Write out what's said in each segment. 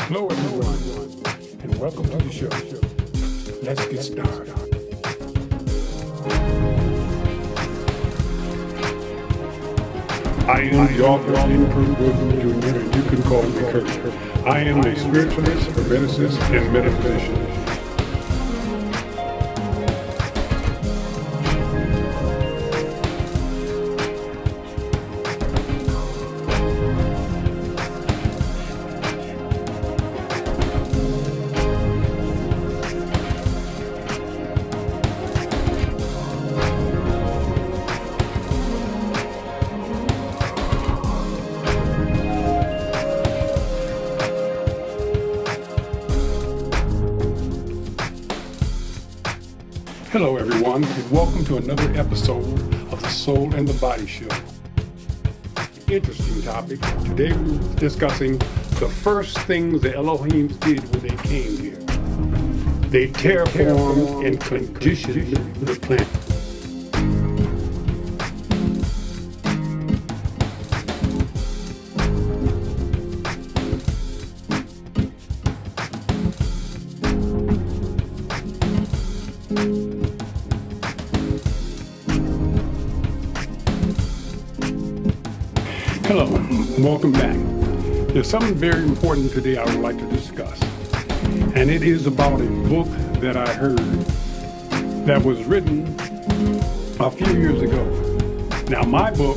Hello, everyone, and welcome to the show. Let's get started. I am the author of Curt Jr., and you can call me Curt. I am a spiritualist, hermeticist, and metaphysician. Hello, everyone, and welcome to another episode of the Soul and the Body Show. Interesting topic. Today we're discussing the first things the Elohims did when they came here. They terraformed and conditioned the planet. Hello, welcome back. There's something very important today I would like to discuss, and it is about a book that I heard that was written a few years ago. Now, my book,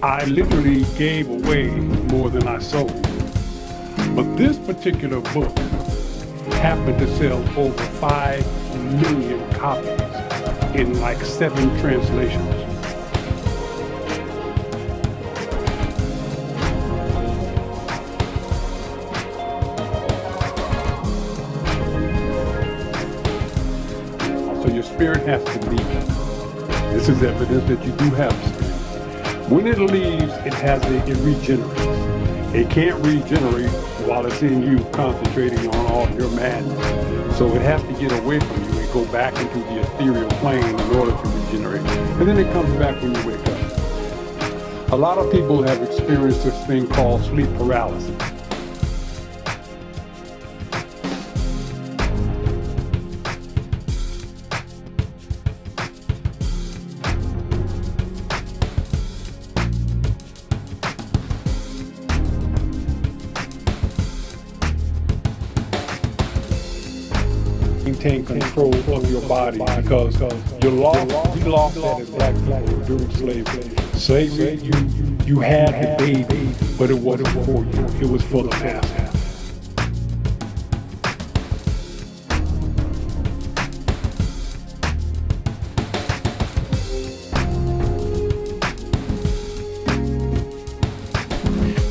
I literally gave away more than I sold, but this particular book happened to sell over 5 million copies in like 7 translations. So your spirit has to leave. This is evidence that you do have a spirit. When it leaves, it regenerates. It can't regenerate while it's in you, concentrating on all your madness. So it has to get away from you and go back into the ethereal plane in order to regenerate. And then it comes back when you wake up. A lot of people have experienced this thing called sleep paralysis. Maintain control of your body because you lost that as black people during slavery. Slavery, you had the baby, but it wasn't for you. It was for the master.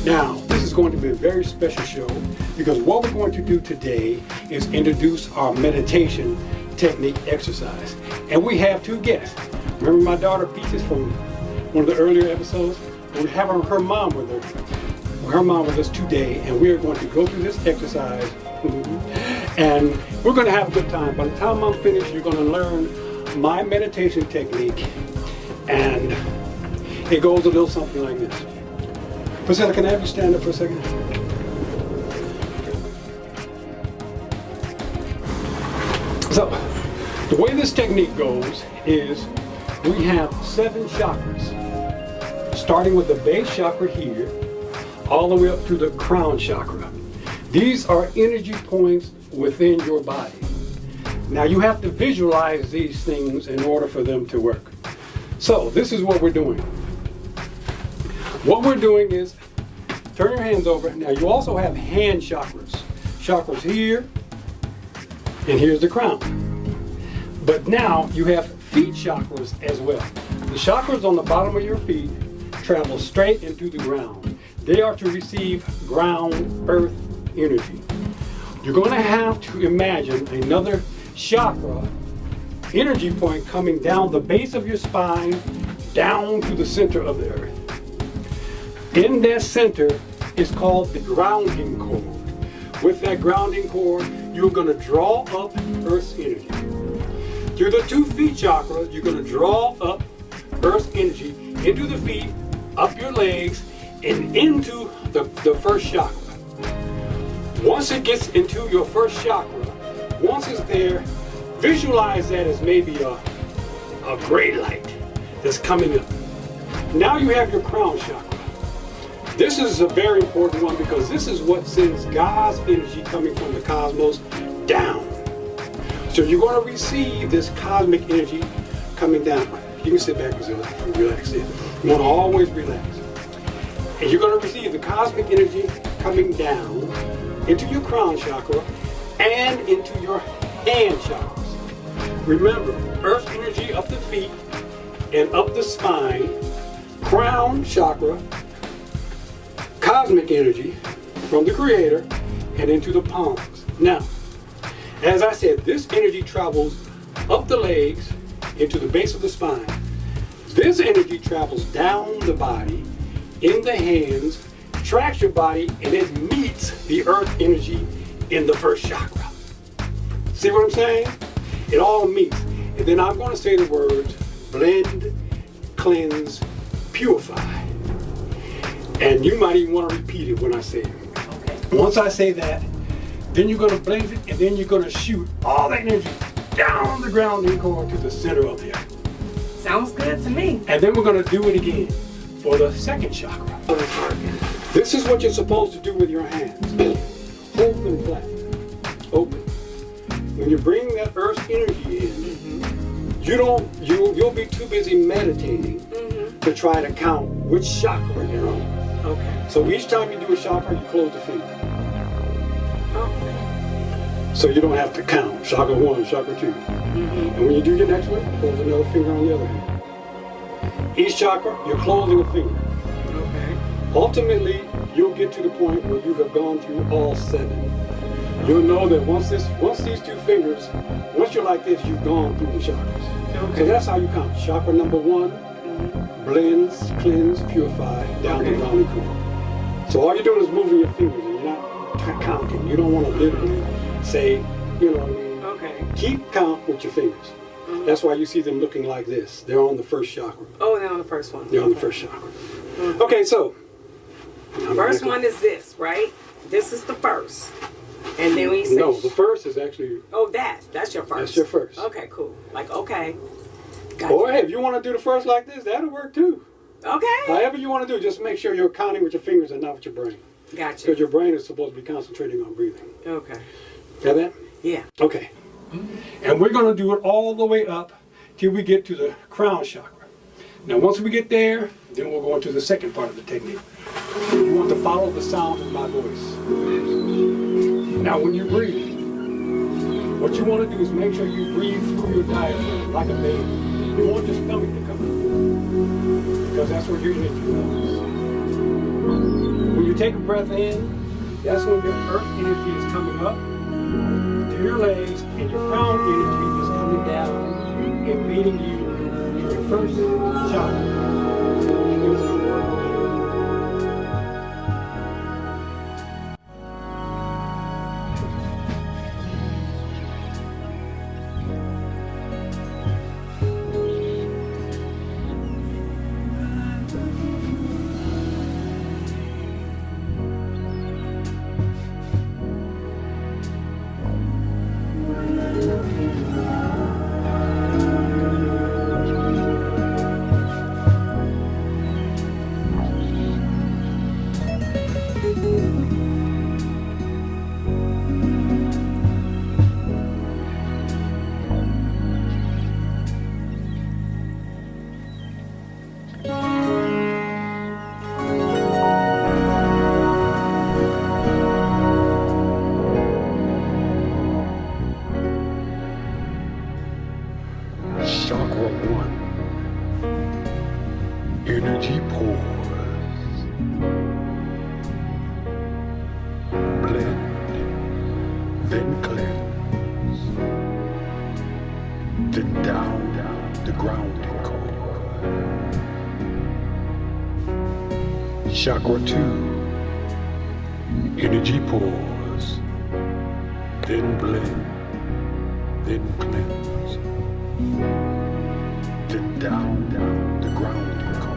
Now, this is going to be a very special show because what we're going to do today is introduce our meditation technique exercise. And we have 2 guests. Remember my daughter Peaches from one of the earlier episodes? We have her mom with us today, and we are going to go through this exercise. And we're going to have a good time. By the time I'm finished, you're going to learn my meditation technique. And it goes a little something like this. Priscilla, can I have you stand up for a second? So, the way this technique goes is we have 7 chakras, starting with the base chakra here, all the way up to the crown chakra. These are energy points within your body. Now, you have to visualize these things in order for them to work. So, this is what we're doing. What we're doing is, turn your hands over. Now you also have hand chakras. Chakras here, and here's the crown. But now you have feet chakras as well. The chakras on the bottom of your feet travel straight into the ground. They are to receive ground, earth energy. You're going to have to imagine another chakra, energy point coming down the base of your spine, down to the center of the earth. In that center is called the grounding cord. With that grounding cord, you're going to draw up Earth's energy. Through the 2 feet chakras, you're going to draw up Earth's energy into the feet, up your legs, and into the first chakra. Once it gets into your first chakra, once it's there, visualize that as maybe a gray light that's coming up. Now you have your crown chakra. This is a very important one because this is what sends God's energy coming from the cosmos down. So you're going to receive this cosmic energy coming down. You can sit back and relax it. You want to always relax. And you're going to receive the cosmic energy coming down into your crown chakra and into your hand chakras. Remember, earth energy up the feet and up the spine, crown chakra, cosmic energy from the Creator and into the palms. Now, as I said, this energy travels up the legs into the base of the spine. This energy travels down the body, in the hands, tracks your body, and it meets the earth energy in the first chakra. See what I'm saying? It all meets. And then I'm going to say the words blend, cleanse, purify. And you might even want to repeat it when I say it. Okay. Once I say that, then you're going to blend it, and then you're going to shoot all that energy down the grounding core to the center of the earth. Sounds good to me. And then we're going to do it again for the second chakra. This is what you're supposed to do with your hands. Hold them flat, open. When you bring that earth energy in, you'll be too busy meditating to try to count which chakra you're on. Okay. So each time you do a chakra, you close the finger. Okay. So you don't have to count chakra 1, chakra 2. And when you do your next one, close another finger on the other hand. Each chakra, you're closing a finger. Okay. Ultimately, you'll get to the point where you have gone through all 7. You'll know that once these 2 fingers, once you're like this, you've gone through the chakras. Okay. So that's how you count. Chakra number 1. Blends, cleanse, purify, down the grounding core. So all you're doing is moving your fingers and you're not counting. You don't want to literally say, you know what I mean? Okay. Keep count with your fingers. That's why you see them looking like this. They're on the first chakra. Oh, they're on the first one. They're on the first chakra. Okay, so. First one is this, right? This is the first. And then when you say... No, the first is actually... Oh, that's your first. That's your first. Okay, cool. Like, okay. Gotcha. Or hey, if you want to do the first like this, that'll work too. Okay. However you want to do, just make sure you're counting with your fingers and not with your brain. Gotcha. Because your brain is supposed to be concentrating on breathing. Okay. Got that? Yeah. Okay. And we're going to do it all the way up till we get to the crown chakra. Now once we get there, then we'll go into the second part of the technique. You want to follow the sound of my voice. Now when you breathe, what you want to do is make sure you breathe through your diaphragm like a baby. You want your stomach to come out, because that's where your energy flows. When you take a breath in, that's when your earth energy is coming up to your legs, and your crown energy is coming down and meeting you in your first chakra. Chakra 1. Energy pores. Blend, then cleanse, then down the grounding core. Chakra 2. Energy pores, then blend, then cleanse, then down the grounding core.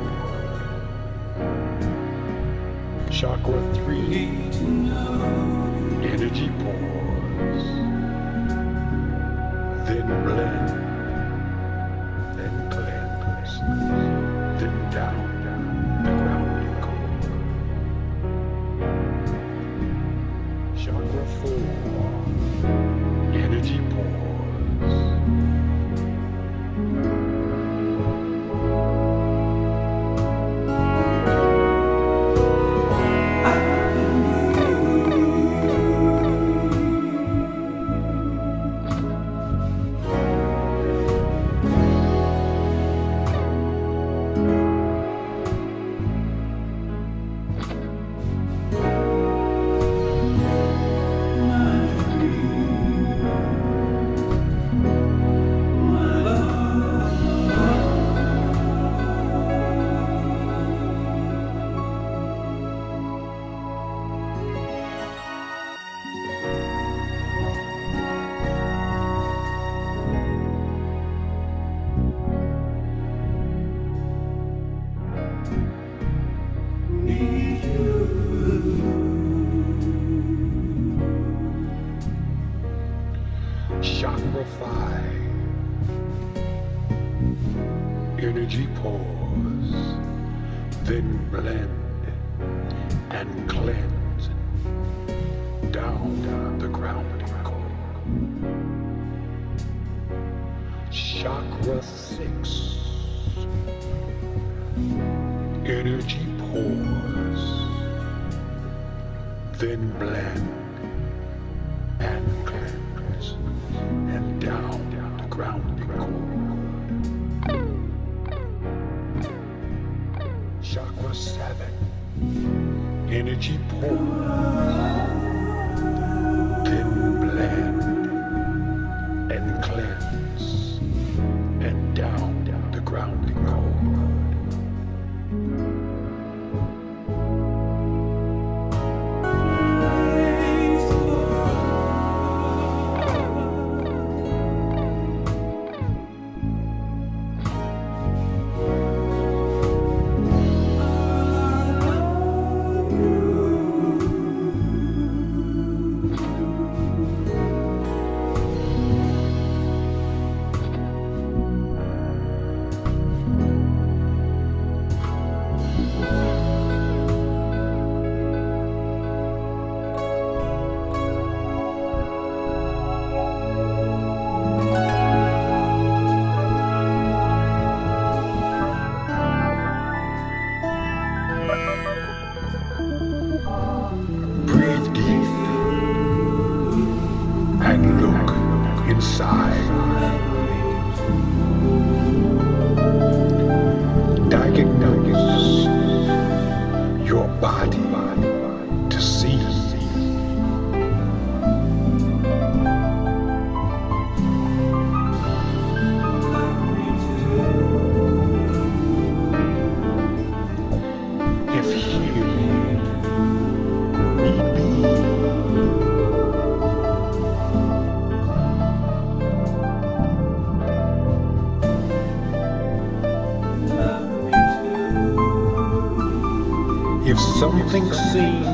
Chakra 3. energy pause, then blend, then cleanse, then down the grounding core. Chakra 4, energy pause. Chakra 5, energy pause, then blend and cleanse down the grounding core. Chakra 6, energy pause, then blend and cleanse and down the grounding core. Chakra 7, energy pause, then blend and cleanse and down the grounding core. Breathe deep and look inside. Diagnose your body to see. If healing need be, if something seems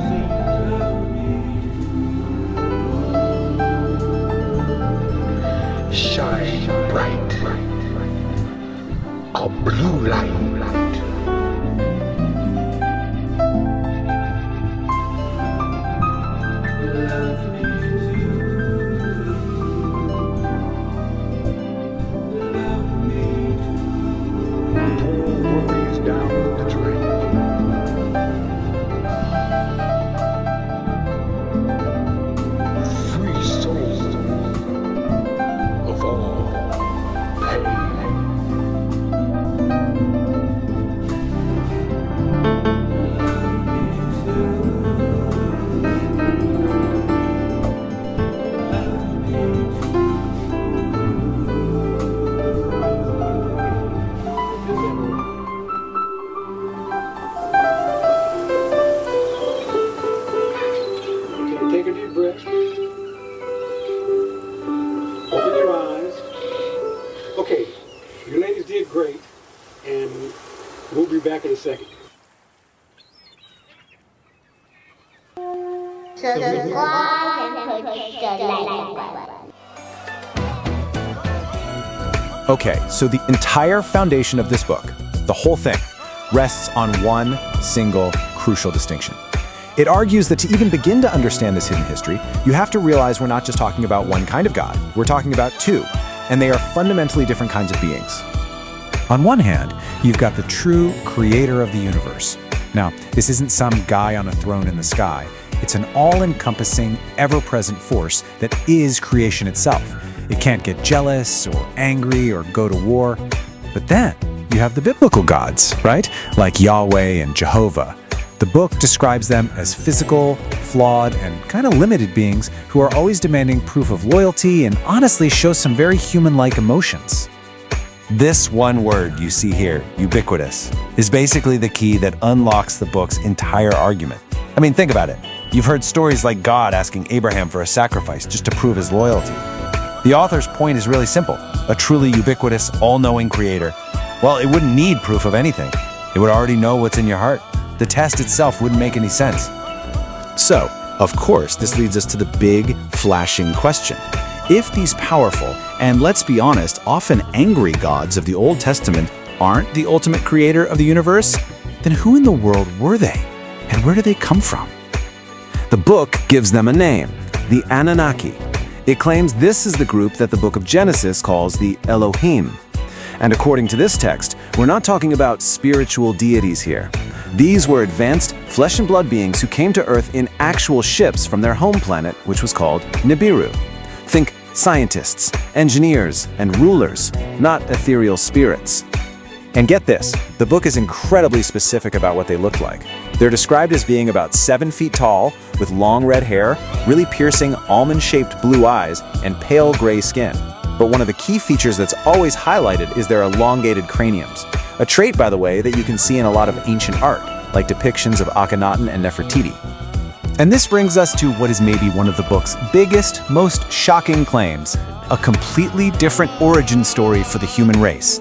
shine bright, a blue light, pour worries down the drain. Free soul of all pain. Okay, take a deep breath. Open your eyes. Okay, you ladies did great, and we'll be back in a second. Subscribe Okay, so the entire foundation of this book, the whole thing, rests on one single crucial distinction. It argues that to even begin to understand this hidden history, you have to realize we're not just talking about one kind of God, we're talking about two, and they are fundamentally different kinds of beings. On one hand, you've got the true creator of the universe. Now, this isn't some guy on a throne in the sky. It's an all-encompassing, ever-present force that is creation itself. It can't get jealous or angry or go to war. But then, you have the biblical gods, right? Like Yahweh and Jehovah. The book describes them as physical, flawed, and kind of limited beings who are always demanding proof of loyalty and honestly show some very human-like emotions. This one word you see here, ubiquitous, is basically the key that unlocks the book's entire argument. I mean, think about it. You've heard stories like God asking Abraham for a sacrifice just to prove his loyalty. The author's point is really simple. A truly ubiquitous, all-knowing creator, well, it wouldn't need proof of anything. It would already know what's in your heart. The test itself wouldn't make any sense. So, of course, this leads us to the big, flashing question. If these powerful, and let's be honest, often angry gods of the Old Testament aren't the ultimate creator of the universe, then who in the world were they? And where do they come from? The book gives them a name, the Anunnaki. It claims this is the group that the book of Genesis calls the Elohim. And according to this text, we're not talking about spiritual deities here. These were advanced, flesh and blood beings who came to Earth in actual ships from their home planet, which was called Nibiru. Think scientists, engineers, and rulers, not ethereal spirits. And get this, the book is incredibly specific about what they look like. They're described as being about 7 feet tall, with long red hair, really piercing almond-shaped blue eyes, and pale gray skin. But one of the key features that's always highlighted is their elongated craniums. A trait, by the way, that you can see in a lot of ancient art, like depictions of Akhenaten and Nefertiti. And this brings us to what is maybe one of the book's biggest, most shocking claims, a completely different origin story for the human race.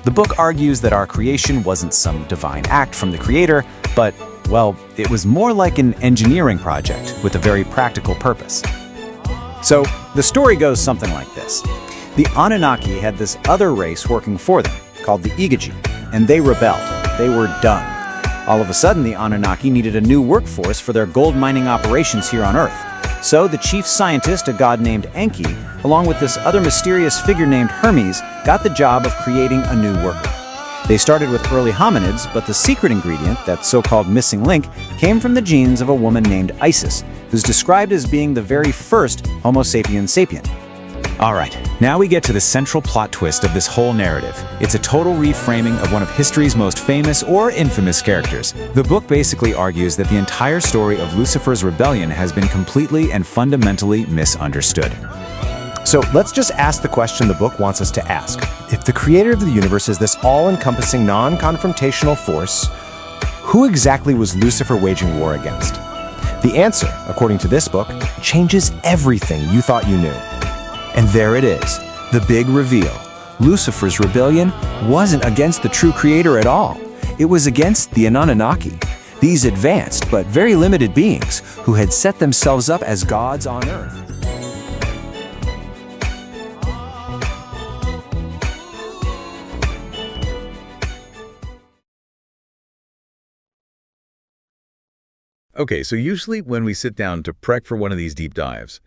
The book argues that our creation wasn't some divine act from the creator, but, well, it was more like an engineering project with a very practical purpose. So, the story goes something like this. The Anunnaki had this other race working for them, called the Igigi, and they rebelled. They were done. All of a sudden, the Anunnaki needed a new workforce for their gold mining operations here on Earth. So the chief scientist, a god named Enki, along with this other mysterious figure named Hermes, got the job of creating a new worker. They started with early hominids, but the secret ingredient, that so-called missing link, came from the genes of a woman named Isis, who's described as being the very first Homo sapiens sapient. All right, now we get to the central plot twist of this whole narrative. It's a total reframing of one of history's most famous or infamous characters. The book basically argues that the entire story of Lucifer's rebellion has been completely and fundamentally misunderstood. So let's just ask the question the book wants us to ask. If the creator of the universe is this all-encompassing, non-confrontational force, who exactly was Lucifer waging war against? The answer, according to this book, changes everything you thought you knew. And there it is, the big reveal. Lucifer's rebellion wasn't against the true creator at all. It was against the Anunnaki, these advanced but very limited beings who had set themselves up as gods on Earth. Okay, so usually when we sit down to prep for one of these deep dives,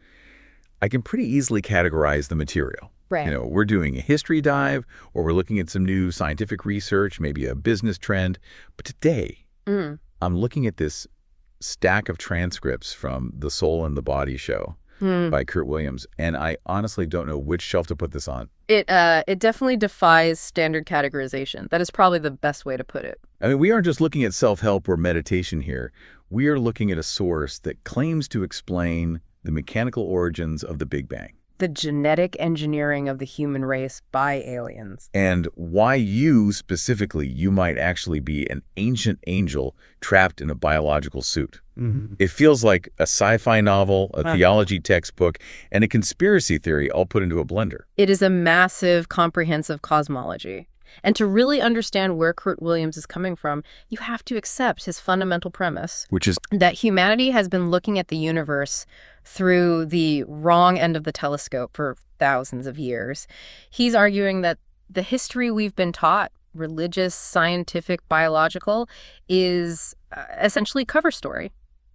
I can pretty easily categorize the material. Right. You know, we're doing a history dive, or we're looking at some new scientific research, maybe a business trend. But today, I'm looking at this stack of transcripts from The Soul and the Body show by Curt Williams, and I honestly don't know which shelf to put this on. It definitely defies standard categorization. That is probably the best way to put it. I mean, we aren't just looking at self-help or meditation here. We are looking at a source that claims to explain the mechanical origins of the Big Bang. The genetic engineering of the human race by aliens. And why you might actually be an ancient angel trapped in a biological suit. It feels like a sci-fi novel, a theology textbook, and a conspiracy theory all put into a blender. It is a massive, comprehensive cosmology. And to really understand where Curt Williams is coming from, you have to accept his fundamental premise, Which is that humanity has been looking at the universe through the wrong end of the telescope for thousands of years. He's arguing that the history we've been taught, religious, scientific, biological, is essentially cover story.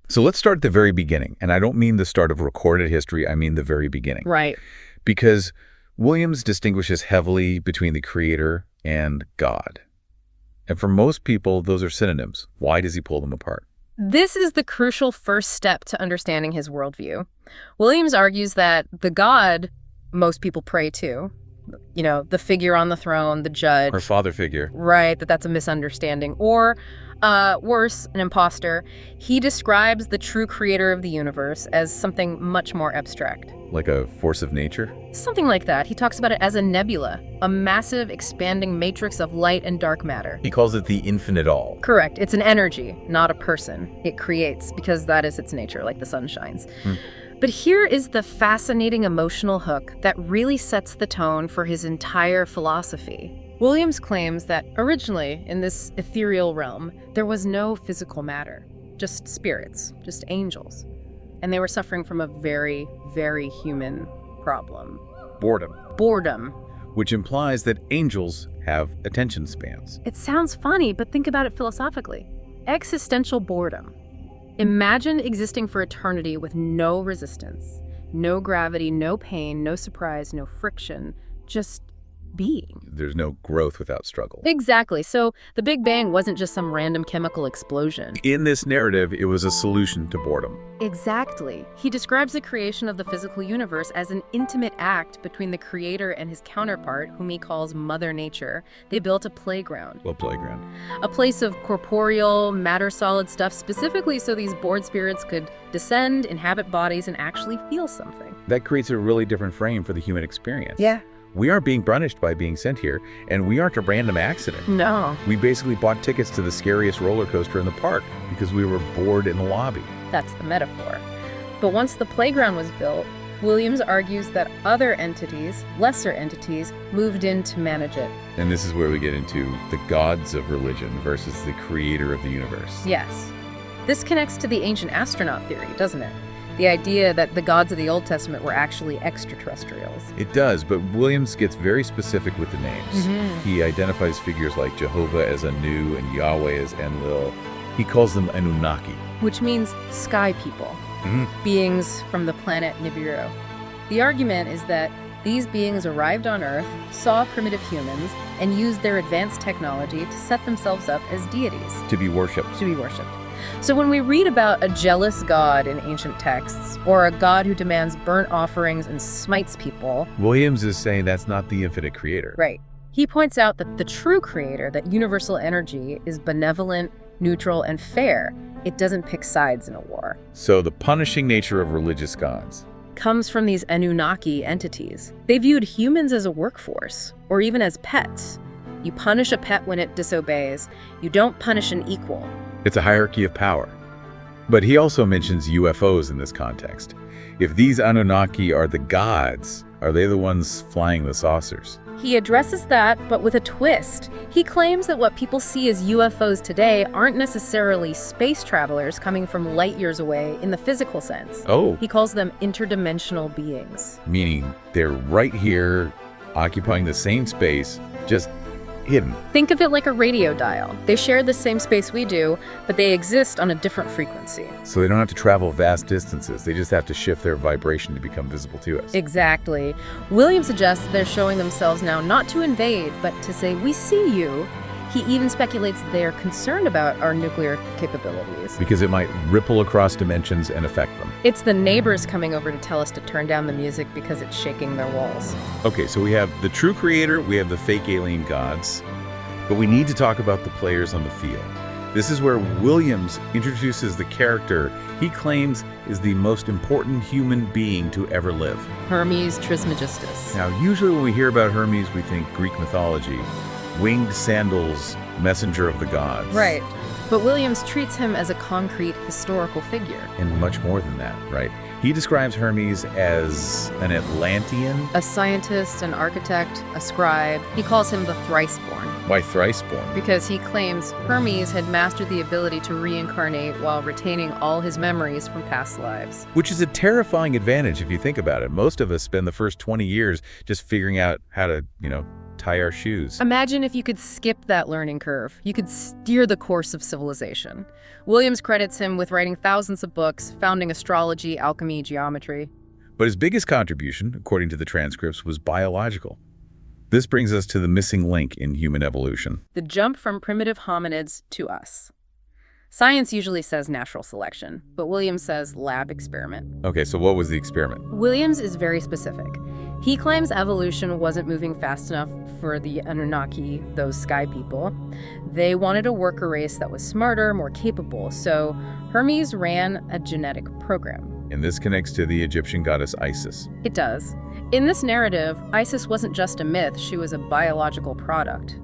So let's start at the very beginning. And I don't mean the start of recorded history. I mean the very beginning. Right. Because Williams distinguishes heavily between the creator and God. And for most people, those are synonyms. Why does he pull them apart? This is the crucial first step to understanding his worldview. Williams argues that the God most people pray to, the figure on the throne, the judge. Or father figure. Right, that's a misunderstanding. Or worse, an imposter. He describes the true creator of the universe as something much more abstract. Like a force of nature? Something like that. He talks about it as a nebula, a massive expanding matrix of light and dark matter. He calls it the infinite all. Correct. It's an energy, not a person. It creates, because that is its nature, like the sun shines. But here is the fascinating emotional hook that really sets the tone for his entire philosophy. Williams claims that originally, in this ethereal realm, there was no physical matter, just spirits, just angels. And they were suffering from a very, very human problem. Boredom. Boredom. Which implies that angels have attention spans. It sounds funny, but think about it philosophically. Existential boredom. Imagine existing for eternity with no resistance, no gravity, no pain, no surprise, no friction, just being. There's no growth without struggle. Exactly. So the Big Bang wasn't just some random chemical explosion. In this narrative, it was a solution to boredom. Exactly. He describes the creation of the physical universe as an intimate act between the creator and his counterpart, whom he calls Mother Nature. They built a playground. Well, playground. A place of corporeal, matter-solid stuff, specifically so these bored spirits could descend, inhabit bodies, and actually feel something. That creates a really different frame for the human experience. Yeah. We aren't being punished by being sent here, and we aren't a random accident. No. We basically bought tickets to the scariest roller coaster in the park because we were bored in the lobby. That's the metaphor. But once the playground was built, Williams argues that other entities, lesser entities, moved in to manage it. And this is where we get into the gods of religion versus the creator of the universe. Yes. This connects to the ancient astronaut theory, doesn't it? The idea that the gods of the Old Testament were actually extraterrestrials. It does, but Williams gets very specific with the names. He identifies figures like Jehovah as Anu and Yahweh as Enlil. He calls them Anunnaki. Which means sky people, beings from the planet Nibiru. The argument is that these beings arrived on Earth, saw primitive humans, and used their advanced technology to set themselves up as deities. To be worshipped. To be worshipped. So when we read about a jealous god in ancient texts, or a god who demands burnt offerings and smites people... Williams is saying that's not the infinite creator. Right. He points out that the true creator, that universal energy, is benevolent, neutral, and fair. It doesn't pick sides in a war. So the punishing nature of religious gods comes from these Anunnaki entities. They viewed humans as a workforce, or even as pets. You punish a pet when it disobeys. You don't punish an equal. It's a hierarchy of power. But he also mentions UFOs in this context. If these Anunnaki are the gods, are they the ones flying the saucers? He addresses that, but with a twist. He claims that what people see as UFOs today aren't necessarily space travelers coming from light years away in the physical sense. Oh. He calls them interdimensional beings. Meaning they're right here, occupying the same space, just hidden. Think of it like a radio dial. They share the same space we do, but they exist on a different frequency. So they don't have to travel vast distances. They just have to shift their vibration to become visible to us. Exactly. Williams suggests they're showing themselves now not to invade, but to say, we see you. He even speculates they're concerned about our nuclear capabilities. Because it might ripple across dimensions and affect them. It's the neighbors coming over to tell us to turn down the music because it's shaking their walls. Okay, so we have the true creator, we have the fake alien gods, but we need to talk about the players on the field. This is where Williams introduces the character he claims is the most important human being to ever live. Hermes Trismegistus. Now, usually when we hear about Hermes, we think Greek mythology. Winged sandals, messenger of the gods. Right. But Williams treats him as a concrete historical figure. And much more than that, right? He describes Hermes as an Atlantean. A scientist, an architect, a scribe. He calls him the thrice-born. Why thrice-born? Because he claims Hermes had mastered the ability to reincarnate while retaining all his memories from past lives. Which is a terrifying advantage if you think about it. Most of us spend the first 20 years just figuring out how to, tie our shoes. Imagine if you could skip that learning curve. You could steer the course of civilization. Williams credits him with writing thousands of books, founding astrology, alchemy, geometry. But his biggest contribution, according to the transcripts, was biological. This brings us to the missing link in human evolution. The jump from primitive hominids to us. Science usually says natural selection, but Williams says lab experiment. Okay, so what was the experiment? Williams is very specific. He claims evolution wasn't moving fast enough for the Anunnaki, those sky people. They wanted a worker race that was smarter, more capable, so Hermes ran a genetic program. And this connects to the Egyptian goddess Isis. It does. In this narrative, Isis wasn't just a myth, she was a biological product.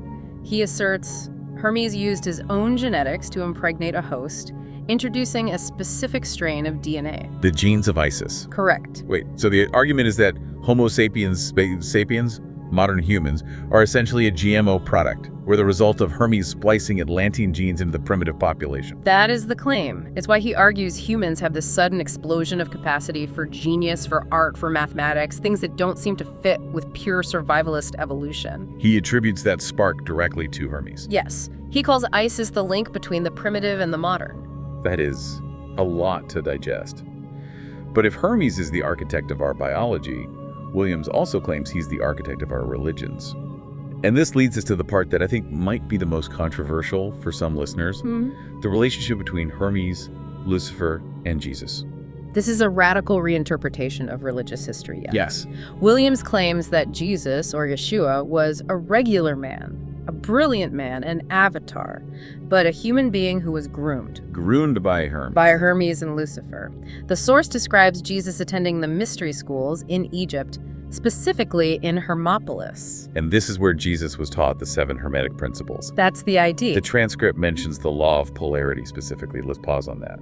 He asserts Hermes used his own genetics to impregnate a host, introducing a specific strain of DNA. The genes of Isis. Correct. Wait, so the argument is that Homo sapiens, modern humans, are essentially a GMO product. We're the result of Hermes splicing Atlantean genes into the primitive population. That is the claim. It's why he argues humans have this sudden explosion of capacity for genius, for art, for mathematics, things that don't seem to fit with pure survivalist evolution. He attributes that spark directly to Hermes. Yes. He calls Isis the link between the primitive and the modern. That is a lot to digest. But if Hermes is the architect of our biology, Williams also claims he's the architect of our religions. And this leads us to the part that I think might be the most controversial for some listeners, the relationship between Hermes, Lucifer, and Jesus. This is a radical reinterpretation of religious history. Yes. Williams claims that Jesus, or Yeshua, was a regular man, a brilliant man, an avatar, but a human being who was groomed. Groomed by Hermes. By Hermes and Lucifer. The source describes Jesus attending the mystery schools in Egypt, specifically in Hermopolis. And this is where Jesus was taught the 7 Hermetic principles. That's the idea. The transcript mentions the law of polarity specifically. Let's pause on that.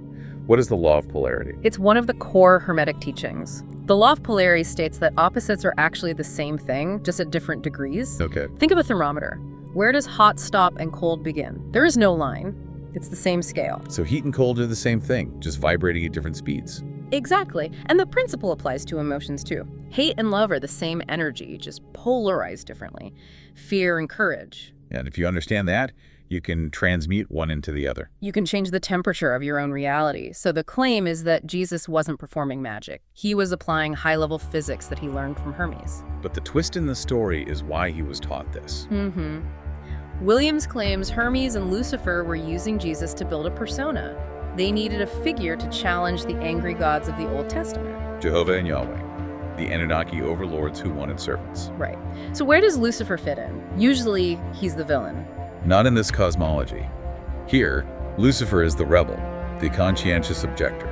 What is the law of polarity? It's one of the core Hermetic teachings. The law of polarity states that opposites are actually the same thing, just at different degrees. Okay. Think of a thermometer. Where does hot stop and cold begin? There is no line. It's the same scale. So heat and cold are the same thing, just vibrating at different speeds. Exactly. And the principle applies to emotions too. Hate and love are the same energy, just polarized differently. Fear and courage. And if you understand that, you can transmute one into the other. You can change the temperature of your own reality. So the claim is that Jesus wasn't performing magic. He was applying high-level physics that he learned from Hermes. But the twist in the story is why he was taught this. Williams claims Hermes and Lucifer were using Jesus to build a persona. They needed a figure to challenge the angry gods of the Old Testament. Jehovah and Yahweh, the Anunnaki overlords who wanted servants. Right. So where does Lucifer fit in? Usually, he's the villain. Not in this cosmology. Here, Lucifer is the rebel, the conscientious objector.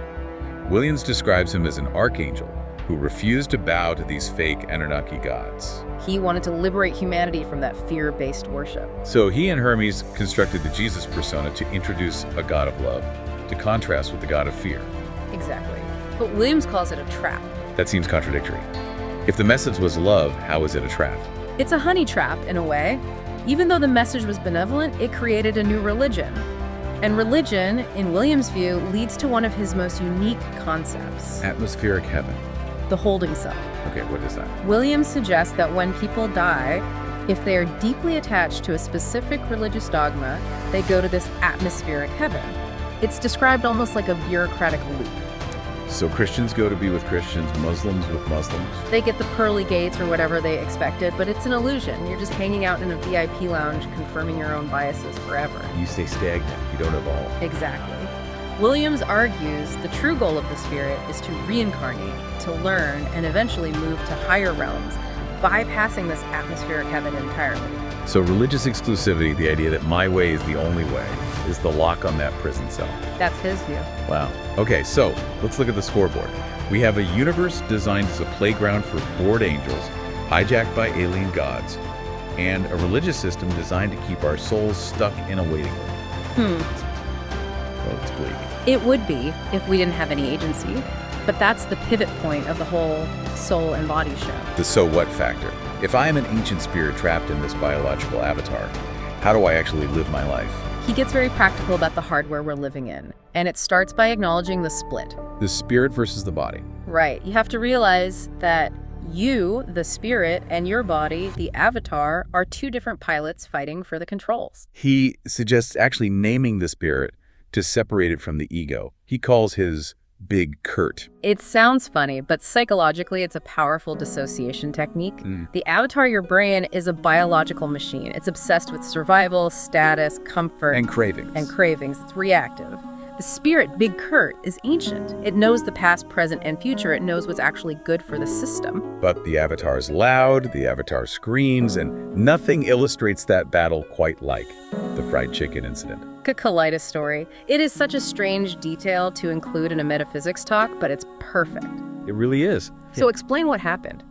Williams describes him as an archangel who refused to bow to these fake Anunnaki gods. He wanted to liberate humanity from that fear-based worship. So he and Hermes constructed the Jesus persona to introduce a god of love, to contrast with the god of fear. Exactly. But Williams calls it a trap. That seems contradictory. If the message was love, how is it a trap? It's a honey trap, in a way. Even though the message was benevolent, it created a new religion. And religion, in Williams' view, leads to one of his most unique concepts. Atmospheric heaven. The holding cell. Okay, what is that? Williams suggests that when people die, if they are deeply attached to a specific religious dogma, they go to this atmospheric heaven. It's described almost like a bureaucratic loop. So Christians go to be with Christians, Muslims with Muslims. They get the pearly gates or whatever they expected, but it's an illusion. You're just hanging out in a VIP lounge, confirming your own biases forever. You stay stagnant, you don't evolve. Exactly. Williams argues the true goal of the spirit is to reincarnate, to learn, and eventually move to higher realms, bypassing this atmospheric heaven entirely. So religious exclusivity, the idea that my way is the only way, is the lock on that prison cell. That's his view. Wow. Okay, so let's look at the scoreboard. We have a universe designed as a playground for bored angels, hijacked by alien gods, and a religious system designed to keep our souls stuck in a waiting room. Well, it's bleak. It would be if we didn't have any agency. But that's the pivot point of the whole soul and body show. The so what factor. If I am an ancient spirit trapped in this biological avatar, how do I actually live my life? He gets very practical about the hardware we're living in, and it starts by acknowledging the split. The spirit versus the body. Right. You have to realize that you, the spirit, and your body, the avatar, are two different pilots fighting for the controls. He suggests actually naming the spirit to separate it from the ego. He calls his big Curt. It sounds funny, but psychologically it's a powerful dissociation technique. The avatar, your brain, is a biological machine. It's obsessed with survival, status, comfort, And cravings. It's reactive. The spirit, big Curt, is ancient. It knows the past, present, and future. It knows what's actually good for the system. But the avatar's loud, the avatar screams, and nothing illustrates that battle quite like the fried chicken incident. A colitis story. It is such a strange detail to include in a metaphysics talk, but it's perfect. It really is. So explain what happened.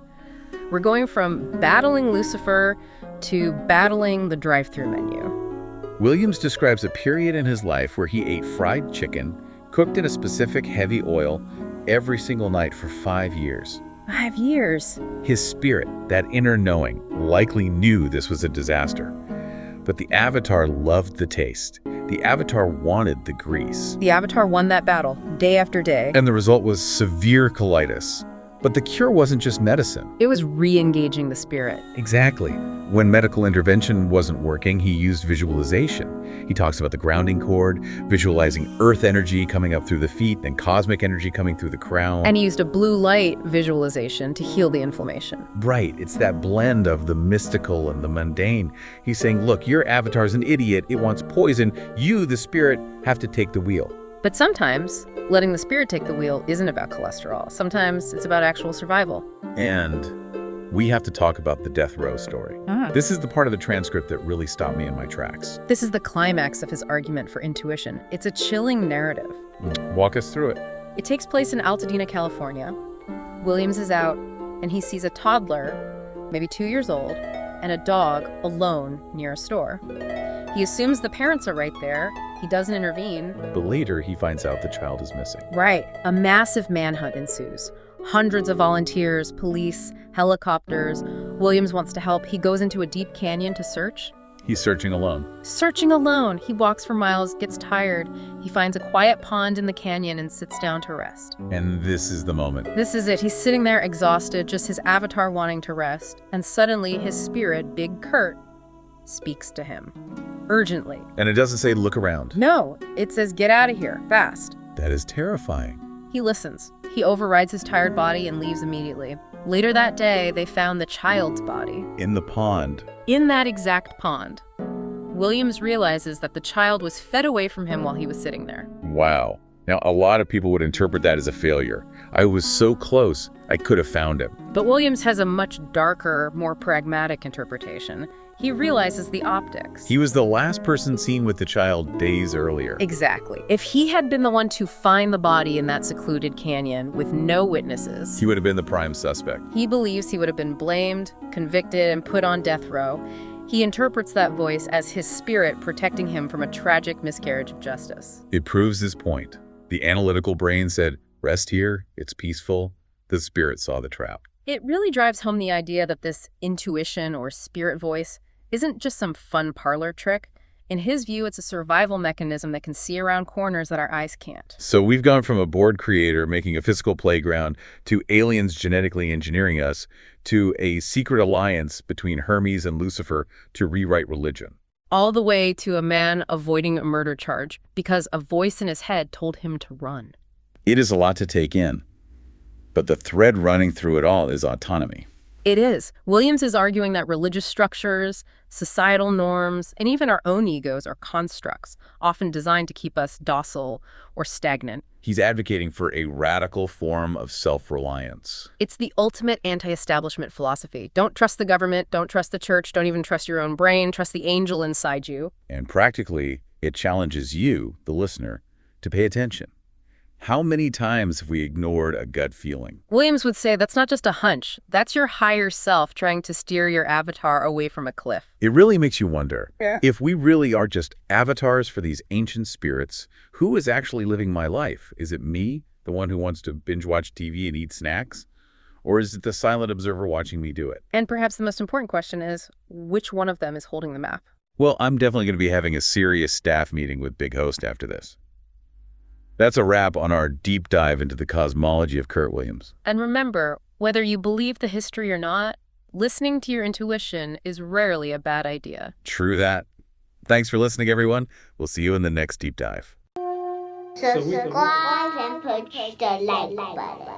We're going from battling Lucifer to battling the drive-thru menu. Williams describes a period in his life where he ate fried chicken, cooked in a specific heavy oil, every single night for 5 years. 5 years. His spirit, that inner knowing, likely knew this was a disaster. But the avatar loved the taste. The avatar wanted the grease. The avatar won that battle, day after day. And the result was severe colitis. But the cure wasn't just medicine. It was re-engaging the spirit. Exactly. When medical intervention wasn't working, he used visualization. He talks about the grounding cord, visualizing earth energy coming up through the feet, and cosmic energy coming through the crown. And he used a blue light visualization to heal the inflammation. Right. It's that blend of the mystical and the mundane. He's saying, look, your avatar's an idiot. It wants poison. You, the spirit, have to take the wheel. But sometimes, letting the spirit take the wheel isn't about cholesterol. Sometimes it's about actual survival. And we have to talk about the death row story. This is the part of the transcript that really stopped me in my tracks. This is the climax of his argument for intuition. It's a chilling narrative. Walk us through it. It takes place in Altadena, California. Williams is out, and he sees a toddler, maybe 2 years old, and a dog alone near a store. He assumes the parents are right there. He doesn't intervene. But later, he finds out the child is missing. Right. A massive manhunt ensues. Hundreds of volunteers, police, helicopters. Williams wants to help. He goes into a deep canyon to search. He's searching alone. Searching alone. He walks for miles, gets tired. He finds a quiet pond in the canyon and sits down to rest. And this is the moment. This is it. He's sitting there exhausted, just his avatar wanting to rest. And suddenly his spirit, Big Curt, speaks to him. Urgently. And it doesn't say, look around. No, it says, get out of here, fast. That is terrifying. He listens. He overrides his tired body and leaves immediately. Later that day, they found the child's body. In the pond. In that exact pond. Williams realizes that the child was fed away from him while he was sitting there. Wow. Now, a lot of people would interpret that as a failure. I was so close, I could have found him. But Williams has a much darker, more pragmatic interpretation. He realizes the optics. He was the last person seen with the child days earlier. Exactly. If he had been the one to find the body in that secluded canyon with no witnesses, He would have been the prime suspect. he believes he would have been blamed, convicted, and put on death row. He interprets that voice as his spirit protecting him from a tragic miscarriage of justice. It proves his point. The analytical brain said, rest here, it's peaceful. The spirit saw the trap. It really drives home the idea that this intuition or spirit voice isn't just some fun parlor trick. In his view, it's a survival mechanism that can see around corners that our eyes can't. So we've gone from a board creator making a physical playground to aliens genetically engineering us to a secret alliance between Hermes and Lucifer to rewrite religion. All the way to a man avoiding a murder charge because a voice in his head told him to run. It is a lot to take in, but the thread running through it all is autonomy. It is. Williams is arguing that religious structures, societal norms, and even our own egos are constructs, often designed to keep us docile or stagnant. He's advocating for a radical form of self-reliance. It's the ultimate anti-establishment philosophy. Don't trust the government, don't trust the church, don't even trust your own brain, trust the angel inside you. And practically, it challenges you, the listener, to pay attention. How many times have we ignored a gut feeling? Williams would say that's not just a hunch. That's your higher self trying to steer your avatar away from a cliff. It really makes you wonder, if we really are just avatars for these ancient spirits, who is actually living my life? Is it me, the one who wants to binge watch TV and eat snacks? Or is it the silent observer watching me do it? And perhaps the most important question is, which one of them is holding the map? Well, I'm definitely going to be having a serious staff meeting with Big Host after this. That's a wrap on our deep dive into the cosmology of Curt Williams. And remember, whether you believe the history or not, listening to your intuition is rarely a bad idea. True that. Thanks for listening, everyone. We'll see you in the next deep dive. Subscribe and push the like button.